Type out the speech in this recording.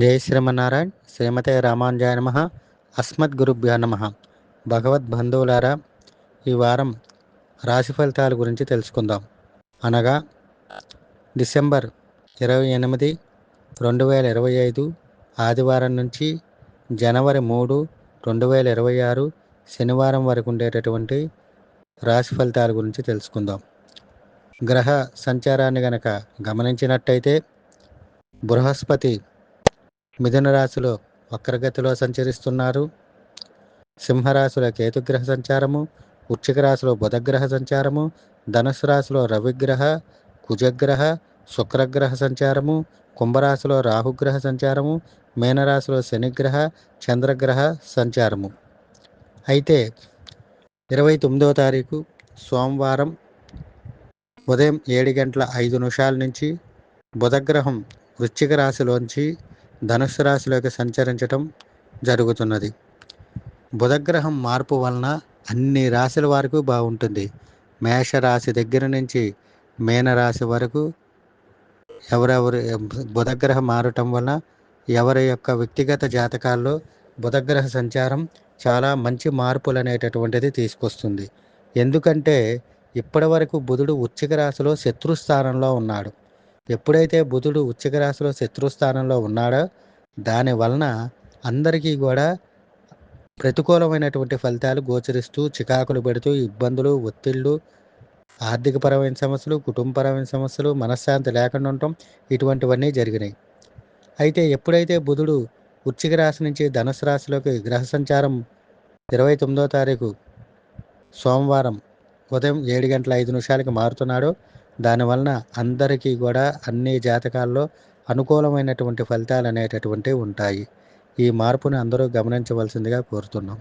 జై శ్రీమన్నారాయణ శ్రీమతే రామానుజాయ నమః. అస్మద్గురుభ్యో నమః. భగవద్బంధువులారా, ఈ వారం రాశి ఫలితాల గురించి తెలుసుకుందాం. అనగా డిసెంబర్ 28, 2025 ఆదివారం నుంచి జనవరి 3, 2026 శనివారం వరకు ఉండేటటువంటి రాశి ఫలితాల గురించి తెలుసుకుందాం. గ్రహ సంచారాన్ని గనక గమనించినట్టయితే బృహస్పతి మిథున రాశిలో వక్రగతిలో సంచరిస్తున్నారు. సింహరాశిలో కేతుగ్రహ సంచారము, వృశ్చిక రాశిలో బుధగ్రహ సంచారము, ధనుసు రాశిలో రవిగ్రహ, కుజగ్రహ, శుక్రగ్రహ సంచారము, కుంభరాశిలో రాహుగ్రహ సంచారము, మీనరాశిలో శనిగ్రహ, చంద్రగ్రహ సంచారము. అయితే 29వ తారీఖు సోమవారం ఉదయం 7:05 నుంచి బుధగ్రహం వృశ్చిక రాశిలోంచి ధనుస్సు రాశిలోకి సంచరించటం జరుగుతున్నది. బుధగ్రహం మార్పు వలన అన్ని రాశుల వరకు బాగుంటుంది. మేషరాశి దగ్గర నుంచి మీనరాశి వరకు ఎవరెవరు బుధగ్రహం మారటం వలన ఎవరి యొక్క వ్యక్తిగత జాతకాల్లో బుధగ్రహ సంచారం చాలా మంచి మార్పులు అనేటటువంటిది తీసుకొస్తుంది. ఎందుకంటే ఇప్పటి వరకు బుధుడు వృశ్చిక రాశిలో శత్రుస్థానంలో ఉన్నాడు. ఎప్పుడైతే బుధుడు వృశ్చిక రాశిలో శత్రుస్థానంలో ఉన్నాడో దాని వలన అందరికీ కూడా ప్రతికూలమైనటువంటి ఫలితాలు గోచరిస్తూ చికాకులు పెడుతూ ఇబ్బందులు, ఒత్తిళ్ళు, ఆర్థికపరమైన సమస్యలు, కుటుంబపరమైన సమస్యలు, మనశ్శాంతి లేకుండా ఉండటం ఇటువంటివన్నీ జరిగినాయి. అయితే ఎప్పుడైతే బుధుడు వృశ్చిక రాశి నుంచి ధనుసు రాశిలోకి గ్రహ సంచారం 29వ తారీఖు సోమవారం ఉదయం 7:05 మారుతున్నాడో దానివలన అందరికీ కూడా అన్ని జాతకాల్లో అనుకూలమైనటువంటి ఫలితాలు అనేటటువంటివి ఉంటాయి. ఈ మార్పును అందరూ గమనించవలసిందిగా కోరుతున్నాం.